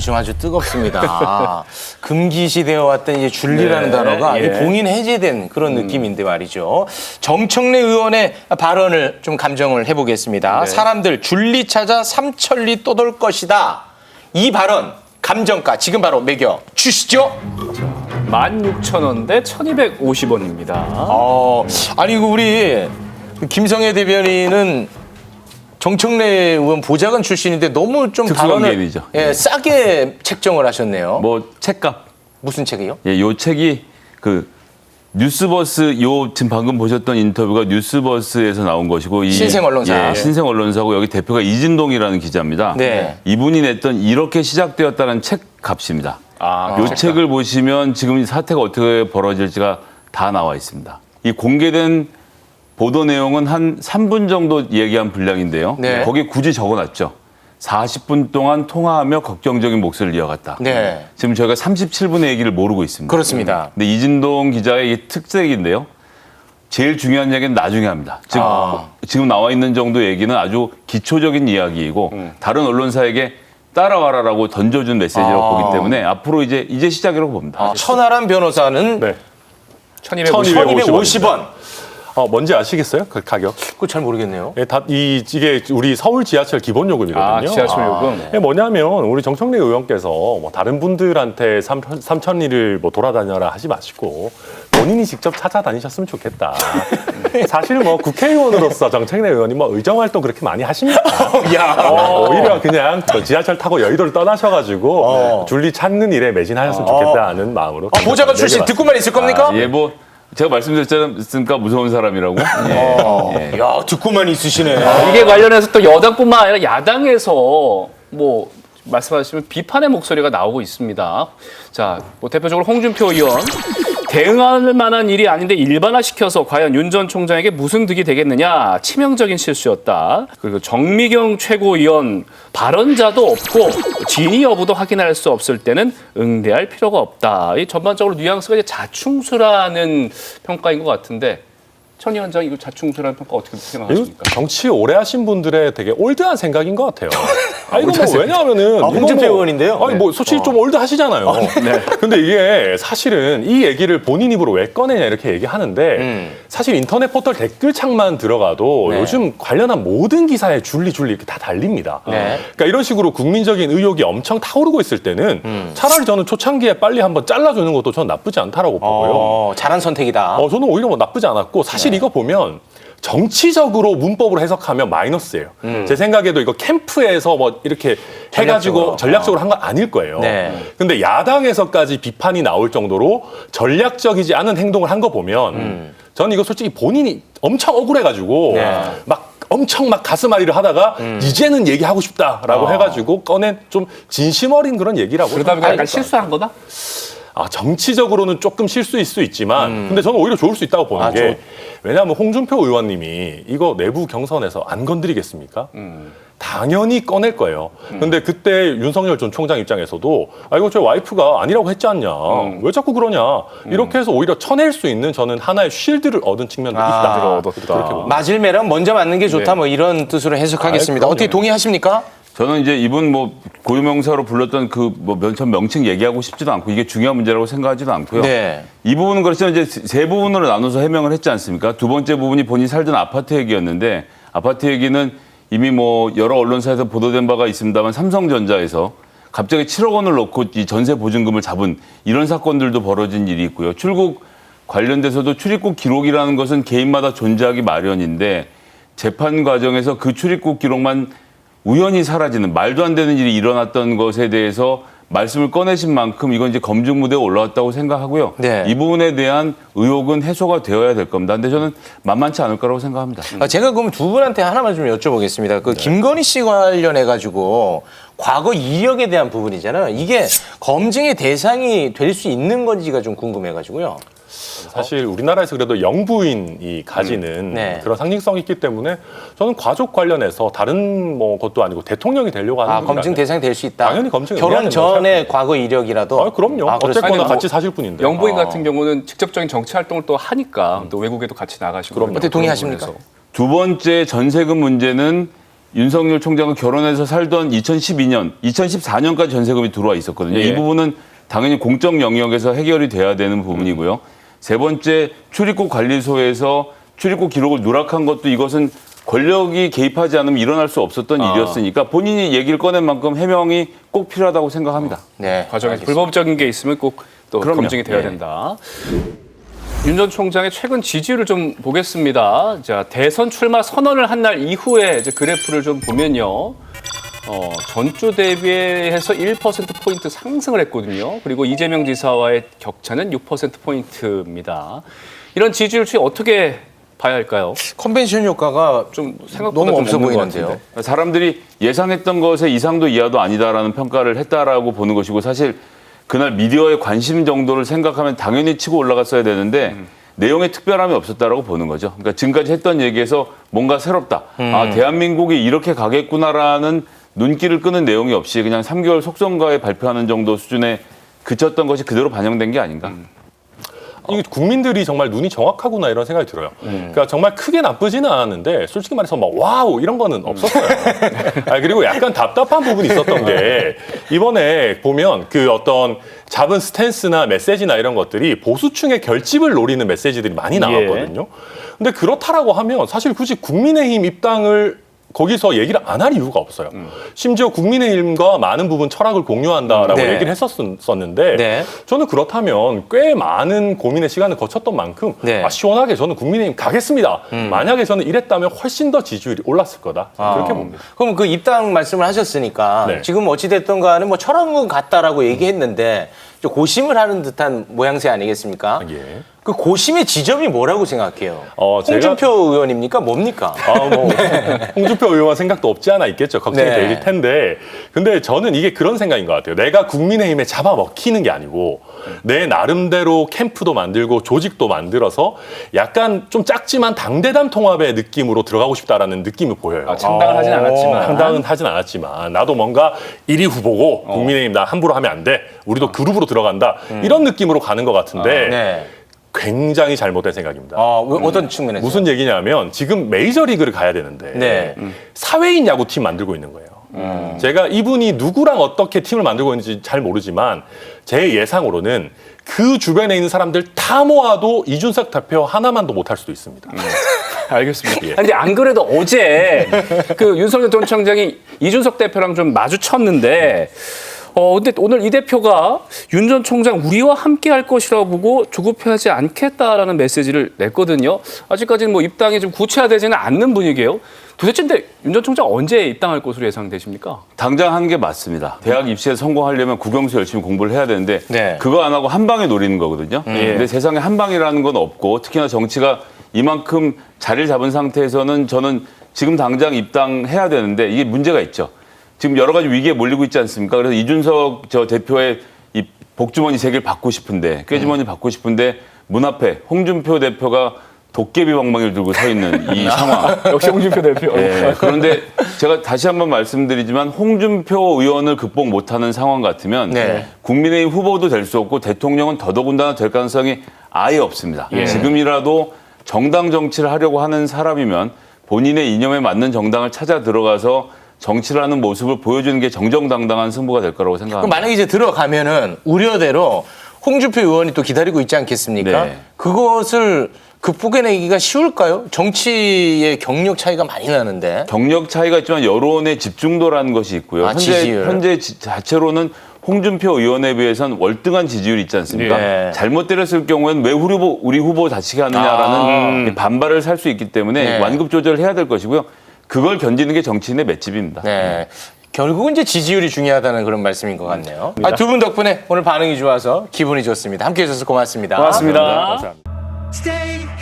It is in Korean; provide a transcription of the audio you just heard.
요즘 아주 뜨겁습니다. 금기시되어 왔던 이제 줄리라는 단어가 이제 봉인 해제된 그런 느낌인데 말이죠. 정청래 의원의 발언을 좀 감정을 해보겠습니다. 사람들 줄리 찾아 삼천리 떠돌 것이다. 이 발언 감정가 지금 바로 매겨 주시죠. 16,000원 대 1,250원입니다. 아니 우리 김성애 대변인은 정청래 의원 보좌관 출신인데 너무 좀 발언을 특수관계인이죠. 싸게 책정을 하셨네요. 뭐 책값. 무슨 책이요? 예, 요 책이 그 뉴스버스 지금 방금 보셨던 인터뷰가 뉴스버스에서 나온 것이고 신생 언론사. 예, 신생 언론사고 여기 대표가 이진동이라는 기자입니다. 네. 이분이 냈던 이렇게 시작되었다는 책 값입니다. 요 책을 보시면 지금 이 사태가 어떻게 벌어질지가 다 나와 있습니다. 이 공개된 보도 내용은 한 3분 정도 얘기한 분량인데요. 네. 거기에 굳이 적어놨죠. 40분 동안 통화하며 걱정적인 목소리를 이어갔다. 네. 지금 저희가 37분의 얘기를 모르고 있습니다. 그렇습니다. 근데 이진동 기자의 이 특색인데요. 제일 중요한 얘기는 나중에 합니다. 즉 지금 나와 있는 정도 얘기는 아주 기초적인 이야기이고 다른 언론사에게 따라와라라고 던져준 메시지라고 보기 때문에 앞으로 이제 시작이라고 봅니다. 천하람 변호사는 네. 1250원. 뭔지 아시겠어요? 그 가격? 그거 잘 모르겠네요. 예, 이게 우리 서울 지하철 기본 요금이거든요. 지하철 요금. 예, 뭐냐면 우리 정청래 의원께서 뭐 다른 분들한테 삼천리를 뭐 돌아다녀라 하지 마시고 본인이 직접 찾아다니셨으면 좋겠다. 사실 뭐 국회의원으로서 정청래 의원이 뭐 의정 활동 그렇게 많이 하십니까? 오히려 그냥 지하철 타고 여의도를 떠나셔가지고 줄리 찾는 일에 매진하셨으면 좋겠다는 마음으로. 보좌관 출신 듣고만 있을 겁니까? 예, 뭐 제가 말씀드렸으니까 무서운 사람이라고. 야, 듣고만 있으시네. 이게 관련해서 또 여당뿐만 아니라 야당에서 뭐 말씀하시면 비판의 목소리가 나오고 있습니다. 자, 뭐 대표적으로 홍준표 의원. 대응할 만한 일이 아닌데 일반화시켜서 과연 윤 전 총장에게 무슨 득이 되겠느냐. 치명적인 실수였다. 그리고 정미경 최고위원 발언자도 없고 진위 여부도 확인할 수 없을 때는 응대할 필요가 없다. 이 전반적으로 뉘앙스가 이제 자충수라는 평가인 것 같은데 천 위원장 이거 자충수라는 평가 어떻게 생각하십니까? 정치 오래 하신 분들의 되게 올드한 생각인 것 같아요. 이거 뭐 왜냐하면은 홍준표 의원인데요. 아니 뭐 솔직히 좀 올드하시잖아요. 근데 이게 사실은 이 얘기를 본인 입으로 왜 꺼내냐 이렇게 얘기하는데 사실 인터넷 포털 댓글창만 들어가도 요즘 관련한 모든 기사에 줄리 이렇게 다 달립니다. 그러니까 이런 식으로 국민적인 의혹이 엄청 타오르고 있을 때는 차라리 저는 초창기에 빨리 한번 잘라주는 것도 저는 나쁘지 않다라고 보고요. 잘한 선택이다. 저는 오히려 뭐 나쁘지 않았고 사실 이거 보면 정치적으로 문법으로 해석하면 마이너스예요. 제 생각에도 이거 캠프에서 뭐 이렇게 해가지고 전략적으로 한 건 아닐 거예요. 근데 야당에서까지 비판이 나올 정도로 전략적이지 않은 행동을 한 거 보면 저는 이거 솔직히 본인이 엄청 억울해가지고 막 엄청 막 가슴앓이를 하다가 이제는 얘기하고 싶다라고 해가지고 꺼낸 좀 진심 어린 그런 얘기라고. 그러다 보니까 약간 실수한 거다? 정치적으로는 조금 실수일 수 있지만 근데 저는 오히려 좋을 수 있다고 보는 게 왜냐하면 홍준표 의원님이 이거 내부 경선에서 안 건드리겠습니까? 당연히 꺼낼 거예요. 근데 그때 윤석열 전 총장 입장에서도 이거 제 와이프가 아니라고 했지 않냐. 왜 자꾸 그러냐. 이렇게 해서 오히려 쳐낼 수 있는 저는 하나의 쉴드를 얻은 측면도 있다. 그렇게 봅니다. 맞을 매랑 먼저 맞는 게 좋다 뭐 이런 뜻으로 해석하겠습니다. 어떻게 동의하십니까? 저는 이제 이분 뭐 고유명사로 불렀던 그 뭐 명칭 얘기하고 싶지도 않고 이게 중요한 문제라고 생각하지도 않고요. 이 부분은 그렇지만 이제 세 부분으로 나눠서 해명을 했지 않습니까? 두 번째 부분이 본인이 살던 아파트 얘기였는데 아파트 얘기는 이미 뭐 여러 언론사에서 보도된 바가 있습니다만 삼성전자에서 갑자기 7억 원을 넣고 이 전세 보증금을 잡은 이런 사건들도 벌어진 일이 있고요. 출국 관련돼서도 출입국 기록이라는 것은 개인마다 존재하기 마련인데 재판 과정에서 그 출입국 기록만 우연히 사라지는 말도 안 되는 일이 일어났던 것에 대해서 말씀을 꺼내신 만큼 이건 이제 검증 무대에 올라왔다고 생각하고요. 이 부분에 대한 의혹은 해소가 되어야 될 겁니다. 근데 저는 만만치 않을 거라고 생각합니다. 제가 그럼 두 분한테 하나만 좀 여쭤보겠습니다. 그 김건희 씨 관련해 가지고 과거 이력에 대한 부분이잖아요. 이게 검증의 대상이 될 수 있는 건지가 좀 궁금해 가지고요. 사실 우리나라에서 그래도 영부인이 가지는 그런 상징성이 있기 때문에 저는 가족 관련해서 다른 뭐 것도 아니고 대통령이 되려고 하는 검증 대상이 될 수 있다. 당연히 검증. 결혼 전에 과거 이력이라도. 그럼요. 어쨌거나 같이 사실 분인데. 영부인 같은 경우는 직접적인 정치 활동을 또 하니까 또 외국에도 같이 나가시고. 어떻게 동의하십니까? 두 번째 전세금 문제는 윤석열 총장은 결혼해서 살던 2012년, 2014년까지 전세금이 들어와 있었거든요. 예. 이 부분은 당연히 공적 영역에서 해결이 돼야 되는 부분이고요. 세 번째, 출입국 관리소에서 출입국 기록을 누락한 것도 이것은 권력이 개입하지 않으면 일어날 수 없었던 일이었으니까 본인이 얘기를 꺼낸 만큼 해명이 꼭 필요하다고 생각합니다. 네, 과정에서 불법적인 게 있으면 꼭 또 그럼요. 검증이 돼야 네. 된다. 윤 전 총장의 최근 지지율을 좀 보겠습니다. 자, 대선 출마 선언을 한 날 이후에 이제 그래프를 좀 보면요. 전주 대비해서 1%포인트 상승을 했거든요. 그리고 이재명 지사와의 격차는 6%포인트입니다. 이런 지지율 추이 어떻게 봐야 할까요? 컨벤션 효과가 좀 생각보다 너무 좀 없어 없는 것 보이는데요. 같은데. 사람들이 예상했던 것의 이상도 이하도 아니다라는 평가를 했다라고 보는 것이고 사실 그날 미디어의 관심 정도를 생각하면 당연히 치고 올라갔어야 되는데 내용에 특별함이 없었다라고 보는 거죠. 그러니까 지금까지 했던 얘기에서 뭔가 새롭다. 아, 대한민국이 이렇게 가겠구나라는 눈길을 끄는 내용이 없이 그냥 3개월 속성가에 발표하는 정도 수준에 그쳤던 것이 그대로 반영된 게 아닌가. 이게 국민들이 정말 눈이 정확하구나 이런 생각이 들어요. 그러니까 정말 크게 나쁘지는 않았는데 솔직히 말해서 막 와우 이런 거는 없었어요. 그리고 약간 답답한 부분이 있었던 게 이번에 보면 그 어떤 잡은 스탠스나 메시지나 이런 것들이 보수층의 결집을 노리는 메시지들이 많이 나왔거든요. 근데 그렇다라고 하면 사실 굳이 국민의힘 입당을 거기서 얘기를 안 할 이유가 없어요. 심지어 국민의힘과 많은 부분 철학을 공유한다라고 네. 얘기를 했었는데 네. 저는 그렇다면 꽤 많은 고민의 시간을 거쳤던 만큼 네. 시원하게 저는 국민의힘 가겠습니다. 만약에 저는 이랬다면 훨씬 더 지지율이 올랐을 거다. 그렇게 봅니다. 그럼 그 입당 말씀을 하셨으니까 네. 지금 어찌됐든 간에 뭐 철학은 같다라고 얘기했는데 좀 고심을 하는 듯한 모양새 아니겠습니까? 예. 그 고심의 지점이 뭐라고 생각해요? 제가- 홍준표 의원입니까? 뭡니까? 홍준표 의원 생각도 없지 않아 있겠죠. 걱정이 네. 될 텐데. 근데 저는 이게 그런 생각인 것 같아요. 내가 국민의힘에 잡아먹히는 게 아니고 내 나름대로 캠프도 만들고 조직도 만들어서 약간 좀 작지만 당대당 통합의 느낌으로 들어가고 싶다라는 느낌이 보여요. 창당을 하진 않았지만. 상당은 하진 않았지만 나도 뭔가 1위 후보고 국민의힘 나 함부로 하면 안 돼. 우리도 그룹으로 들어간다. 이런 느낌으로 가는 것 같은데 네. 굉장히 잘못된 생각입니다. 왜 어떤 측면에서? 무슨 얘기냐면 지금 메이저리그를 가야 되는데 네. 사회인 야구팀 만들고 있는 거예요. 제가 이분이 누구랑 어떻게 팀을 만들고 있는지 잘 모르지만 제 예상으로는 그 주변에 있는 사람들 다 모아도 이준석 대표 하나만도 못할 수도 있습니다. 알겠습니다. 예. 근데 안 그래도 어제 그 윤석열 전 총장이 이준석 대표랑 좀 마주쳤는데 근데 오늘 이 대표가 윤 전 총장 우리와 함께 할 것이라고 보고 조급해하지 않겠다라는 메시지를 냈거든요. 아직까지는 뭐 입당이 좀 구체화되지는 않는 분위기예요. 도대체 근데 윤 전 총장 언제 입당할 것으로 예상되십니까? 당장 한 게 맞습니다. 대학 입시에 성공하려면 국영수 열심히 공부를 해야 되는데 네. 그거 안 하고 한 방에 노리는 거거든요. 근데 세상에 한 방이라는 건 없고 특히나 정치가 이만큼 자리를 잡은 상태에서는 저는 지금 당장 입당해야 되는데 이게 문제가 있죠. 지금 여러 가지 위기에 몰리고 있지 않습니까? 그래서 이준석 대표의 이 복주머니 3개를 받고 싶은데 꾀주머니 받고 싶은데 문 앞에 홍준표 대표가 도깨비 방망이를 들고 서 있는 이 상황. 역시 홍준표 대표. 예, 그런데 제가 다시 한번 말씀드리지만 홍준표 의원을 극복 못하는 상황 같으면 네. 국민의힘 후보도 될 수 없고 대통령은 더더군다나 될 가능성이 아예 없습니다. 지금이라도 정당 정치를 하려고 하는 사람이면 본인의 이념에 맞는 정당을 찾아 들어가서 정치를 하는 모습을 보여주는 게 정정당당한 승부가 될 거라고 그럼 생각합니다. 만약에 이제 들어가면은 우려대로 홍준표 의원이 또 기다리고 있지 않겠습니까? 네. 그것을 극복해내기가 쉬울까요? 정치의 경력 차이가 많이 나는데. 경력 차이가 있지만 여론의 집중도라는 것이 있고요. 지지율. 현재 자체로는 홍준표 의원에 비해서는 월등한 지지율이 있지 않습니까? 네. 잘못 때렸을 경우에는 왜 우리 후보 다치게 하느냐라는 반발을 살 수 있기 때문에 네. 완급 조절을 해야 될 것이고요. 그걸 견디는 게 정치인의 맷집입니다. 네. 결국은 이제 지지율이 중요하다는 그런 말씀인 것 같네요. 두 분 덕분에 오늘 반응이 좋아서 기분이 좋습니다. 함께 해주셔서 고맙습니다. 고맙습니다. 감사합니다. Stay